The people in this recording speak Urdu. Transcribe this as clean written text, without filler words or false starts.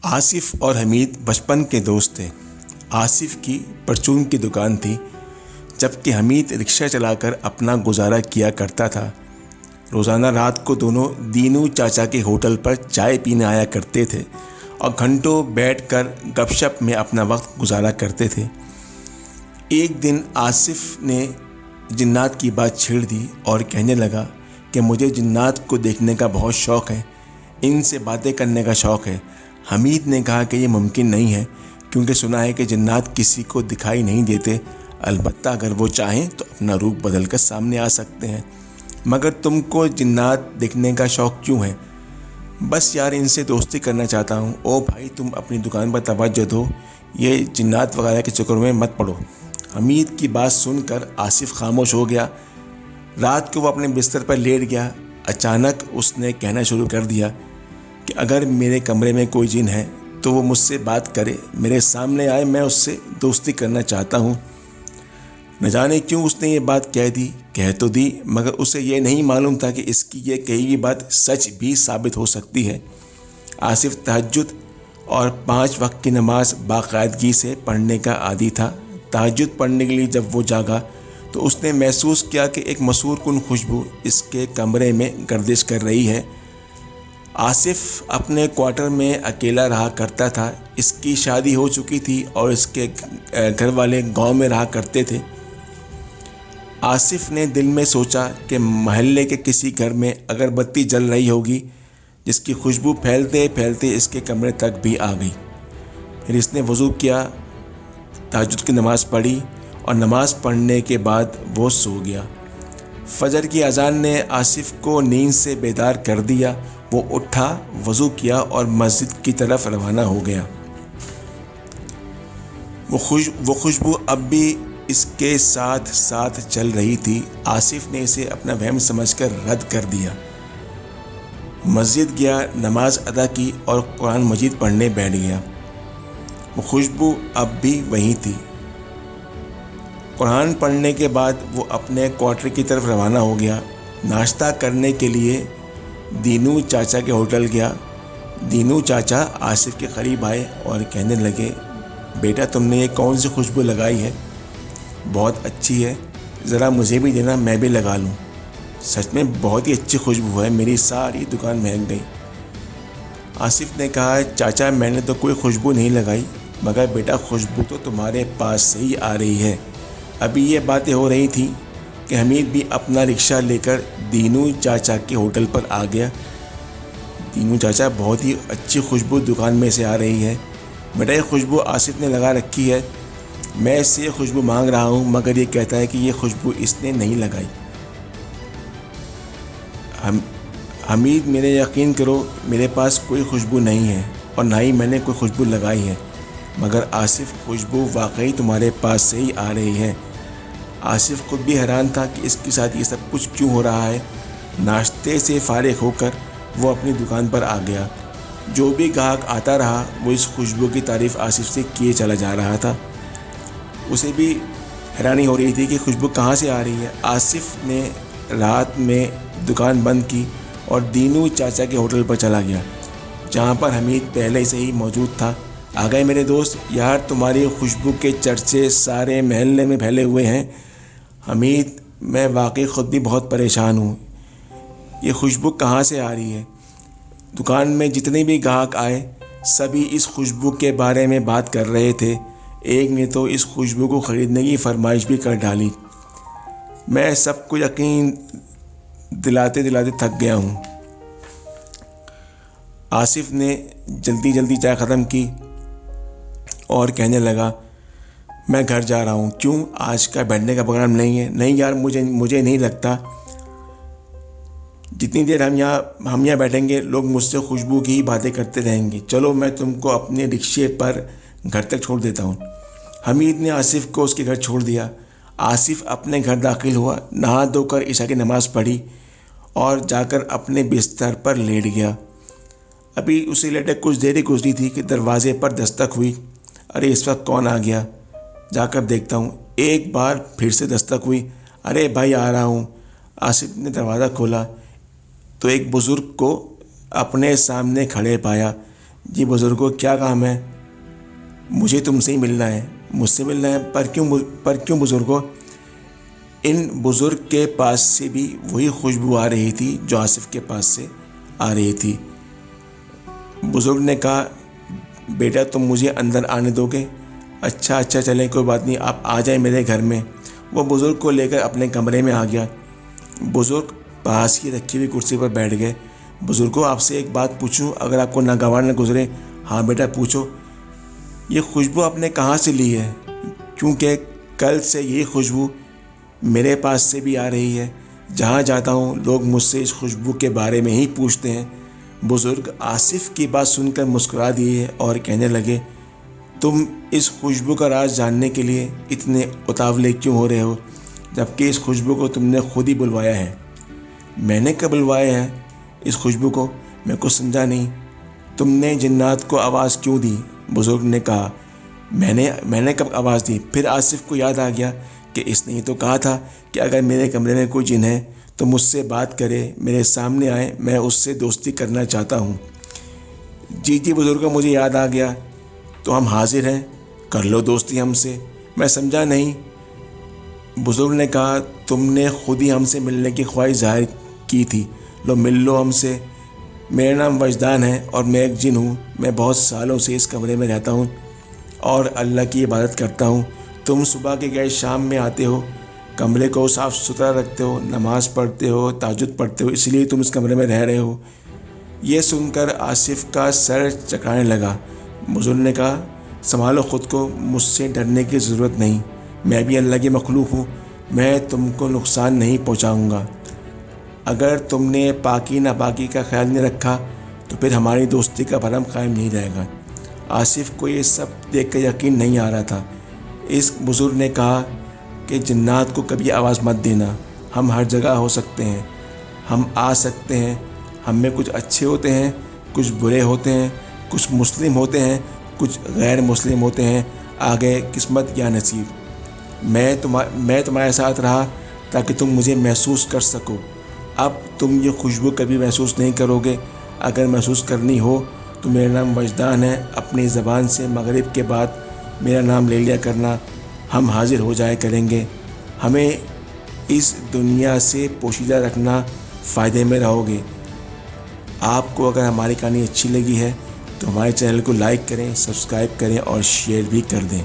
آصف اور حمید بچپن کے دوست تھے۔ آصف کی پرچون کی دکان تھی، جبکہ حمید رکشہ چلا کر اپنا گزارا کیا کرتا تھا۔ روزانہ رات کو دونوں دینو چاچا کے ہوٹل پر چائے پینے آیا کرتے تھے اور گھنٹوں بیٹھ کر گپ شپ میں اپنا وقت گزارا کرتے تھے۔ ایک دن آصف نے جنات کی بات چھیڑ دی اور کہنے لگا کہ مجھے جنات کو دیکھنے کا بہت شوق ہے، ان سے باتیں کرنے کا شوق ہے۔ حمید نے کہا کہ یہ ممکن نہیں ہے، کیونکہ سنا ہے کہ جنات کسی کو دکھائی نہیں دیتے، البتہ اگر وہ چاہیں تو اپنا روپ بدل کر سامنے آ سکتے ہیں۔ مگر تم کو جنات دیکھنے کا شوق کیوں ہے؟ بس یار، ان سے دوستی کرنا چاہتا ہوں۔ او بھائی، تم اپنی دکان پر توجہ دو، یہ جنات وغیرہ کے چکر میں مت پڑو۔ حمید کی بات سن کر آصف خاموش ہو گیا۔ رات کو وہ اپنے بستر پر لیٹ گیا۔ اچانک اس نے کہنا شروع کر دیا کہ اگر میرے کمرے میں کوئی جن ہے تو وہ مجھ سے بات کرے، میرے سامنے آئے، میں اس سے دوستی کرنا چاہتا ہوں۔ نہ جانے کیوں اس نے یہ بات کہہ تو دی، مگر اسے یہ نہیں معلوم تھا کہ اس کی یہ کہی ہوئی بات سچ بھی ثابت ہو سکتی ہے۔ آصف تہجد اور 5 وقت کی نماز باقاعدگی سے پڑھنے کا عادی تھا۔ تہجد پڑھنے کے لیے جب وہ جاگا تو اس نے محسوس کیا کہ ایک مسحور کن خوشبو اس کے کمرے میں گردش کر رہی ہے۔ آصف اپنے کوارٹر میں اکیلا رہا کرتا تھا۔ اس کی شادی ہو چکی تھی اور اس کے گھر والے گاؤں میں رہا کرتے تھے۔ آصف نے دل میں سوچا کہ محلے کے کسی گھر میں اگر بتی جل رہی ہوگی، جس کی خوشبو پھیلتے پھیلتے اس کے کمرے تک بھی آ گئی۔ پھر اس نے وضو کیا، تہجد کی نماز پڑھی اور نماز پڑھنے کے بعد وہ سو گیا۔ فجر کی اذان نے آصف کو نیند سے بیدار کر دیا۔ وہ اٹھا، وضو کیا اور مسجد کی طرف روانہ ہو گیا۔ وہ خوشبو اب بھی اس کے ساتھ ساتھ چل رہی تھی۔ آصف نے اسے اپنا وہم سمجھ کر رد کر دیا۔ مسجد گیا، نماز ادا کی اور قرآن مجید پڑھنے بیٹھ گیا۔ وہ خوشبو اب بھی وہی تھی۔ قرآن پڑھنے کے بعد وہ اپنے کوارٹر کی طرف روانہ ہو گیا۔ ناشتہ کرنے کے لیے دینو چاچا کے ہوٹل گیا۔ دینو چاچا آصف کے قریب آئے اور کہنے لگے، بیٹا تم نے یہ کون سی خوشبو لگائی ہے؟ بہت اچھی ہے، ذرا مجھے بھی دینا، میں بھی لگا لوں۔ سچ میں بہت ہی اچھی خوشبو ہے، میری ساری دکان مہک گئی۔ آصف نے کہا، چاچا میں نے تو کوئی خوشبو نہیں لگائی، مگر بیٹا خوشبو تو تمہارے پاس سے ہی آ رہی ہے۔ ابھی یہ باتیں ہو رہی تھیں کہ حمید بھی اپنا رکشہ لے کر دینو چاچا کے ہوٹل پر آ گیا۔ دینو چاچا، بہت ہی اچھی خوشبو دکان میں سے آ رہی ہے۔ بیٹا یہ خوشبو آصف نے لگا رکھی ہے، میں اس سے یہ خوشبو مانگ رہا ہوں، مگر یہ کہتا ہے کہ یہ خوشبو اس نے نہیں لگائی۔ حمید، میرے یقین کرو، میرے پاس کوئی خوشبو نہیں ہے اور نہ ہی میں نے کوئی خوشبو لگائی ہے، مگر آصف خوشبو واقعی تمہارے پاس سے ہی آ رہی ہے۔ آصف خود بھی حیران تھا کہ اس کے ساتھ یہ سب کچھ کیوں ہو رہا ہے۔ ناشتے سے فارغ ہو کر وہ اپنی دکان پر آ گیا۔ جو بھی گاہک آتا رہا وہ اس خوشبو کی تعریف آصف سے کیے چلا جا رہا تھا۔ اسے بھی حیرانی ہو رہی تھی کہ خوشبو کہاں سے آ رہی ہے۔ آصف نے رات میں دکان بند کی اور دینو چاچا کے ہوٹل پر چلا گیا، جہاں پر حمید پہلے سے ہی موجود تھا۔ آ گئے میرے دوست، یار تمہاری خوشبو کے چرچے سارے محلے میں پھیلے ہوئے ہیں۔ حمید، میں واقعی خود بھی بہت پریشان ہوں، یہ خوشبو کہاں سے آ رہی ہے؟ دکان میں جتنے بھی گاہک آئے سبھی اس خوشبو کے بارے میں بات کر رہے تھے۔ ایک نے تو اس خوشبو کو خریدنے کی فرمائش بھی کر ڈالی۔ میں سب کو یقین دلاتے تھک گیا ہوں۔ آصف نے جلدی چائے ختم کی اور کہنے لگا، میں گھر جا رہا ہوں۔ کیوں، آج کا بیٹھنے کا پروگرام نہیں ہے؟ نہیں یار، مجھے نہیں لگتا، جتنی دیر ہم یہاں بیٹھیں گے لوگ مجھ سے خوشبو کی ہی باتیں کرتے رہیں گے۔ چلو میں تم کو اپنے رکشے پر گھر تک چھوڑ دیتا ہوں۔ حمید نے آصف کو اس کے گھر چھوڑ دیا۔ آصف اپنے گھر داخل ہوا، نہا دھو کر عشاء کی نماز پڑھی اور جا کر اپنے بستر پر لیٹ گیا۔ ابھی اسے لیٹے کچھ دیر ہی گزری تھی کہ دروازے پر دستک ہوئی۔ ارے اس وقت کون آ گیا؟ جا کر دیکھتا ہوں۔ ایک بار پھر سے دستک ہوئی۔ ارے بھائی آ رہا ہوں۔ آصف نے دروازہ کھولا تو ایک بزرگ کو اپنے سامنے کھڑے پایا۔ جی بزرگوں کیا کام ہے؟ مجھے تم سے ہی ملنا ہے، مجھ سے ملنا ہے، پر کیوں بزرگوں؟ ان بزرگ کے پاس سے بھی وہی خوشبو آ رہی تھی جو آصف کے پاس سے آ رہی تھی۔ بزرگ نے کہا بیٹا تم مجھے اندر آنے دو گے؟ اچھا چلیں کوئی بات نہیں، آپ آ جائیں میرے گھر میں۔ وہ بزرگ کو لے کر اپنے کمرے میں آ گیا۔ بزرگ پاس کی رکھی ہوئی کرسی پر بیٹھ گئے۔ بزرگوں آپ سے ایک بات پوچھوں اگر آپ کو ناگوار نہ گزرے؟ ہاں بیٹا پوچھو۔ یہ خوشبو آپ نے کہاں سے لی ہے؟ کیونکہ کل سے یہ خوشبو میرے پاس سے بھی آ رہی ہے، جہاں جاتا ہوں لوگ مجھ سے اس خوشبو کے بارے میں ہی پوچھتے ہیں۔ بزرگ آصف کی بات سن کر مسکرا دیے اور کہنے لگے تم اس خوشبو کا راز جاننے کے لیے اتنے اتاولے کیوں ہو رہے ہو، جبکہ اس خوشبو کو تم نے خود ہی بلوایا ہے؟ میں نے کب بلوایا ہے اس خوشبو کو؟ میں کچھ سمجھا نہیں۔ تم نے جنات کو آواز کیوں دی؟ بزرگ نے کہا میں نے کب آواز دی؟ پھر آصف کو یاد آ گیا کہ اس نے تو کہا تھا کہ اگر میرے کمرے میں کوئی جن ہے تو مجھ سے بات کرے، میرے سامنے آئے، میں اس سے دوستی کرنا چاہتا ہوں۔ جی بزرگوں مجھے یاد آ گیا، تو ہم حاضر ہیں، کر لو دوستی ہم سے۔ میں سمجھا نہیں۔ بزرگ نے کہا تم نے خود ہی ہم سے ملنے کی خواہش ظاہر کی تھی، لو مل لو ہم سے۔ میرا نام وجدان ہے اور میں ایک جن ہوں۔ میں بہت سالوں سے اس کمرے میں رہتا ہوں اور اللہ کی عبادت کرتا ہوں۔ تم صبح کے گئے شام میں آتے ہو، کمرے کو صاف ستھرا رکھتے ہو، نماز پڑھتے ہو، تہجد پڑھتے ہو، اس لیے تم اس کمرے میں رہ رہے ہو۔ یہ سن کر آصف کا سر چکرانے لگا۔ بزرگ نے کہا سنبھالو خود کو، مجھ سے ڈرنے کی ضرورت نہیں، میں بھی اللہ کی مخلوق ہوں، میں تم کو نقصان نہیں پہنچاؤں گا۔ اگر تم نے پاکی ناپاکی کا خیال نہیں رکھا تو پھر ہماری دوستی کا بھرم قائم نہیں رہے گا۔ آصف کو یہ سب دیکھ کر یقین نہیں آ رہا تھا۔ اس بزرگ نے کہا کہ جنات کو کبھی آواز مت دینا، ہم ہر جگہ ہو سکتے ہیں، ہم آ سکتے ہیں، ہم میں کچھ اچھے ہوتے ہیں، کچھ برے ہوتے ہیں، کچھ مسلم ہوتے ہیں، کچھ غیر مسلم ہوتے ہیں، آگے قسمت یا نصیب۔ میں تمہارے ساتھ رہا تاکہ تم مجھے محسوس کر سکو۔ اب تم یہ خوشبو کبھی محسوس نہیں کرو گے۔ اگر محسوس کرنی ہو تو میرا نام وجدان ہے، اپنی زبان سے مغرب کے بعد میرا نام لے لیا کرنا، ہم حاضر ہو جائے کریں گے۔ ہمیں اس دنیا سے پوشیدہ رکھنا، فائدے میں رہو گے۔ آپ کو اگر ہماری کہانی اچھی لگی ہے تو ہمارے چینل کو لائک کریں، سبسکرائب کریں اور شیئر بھی کر دیں۔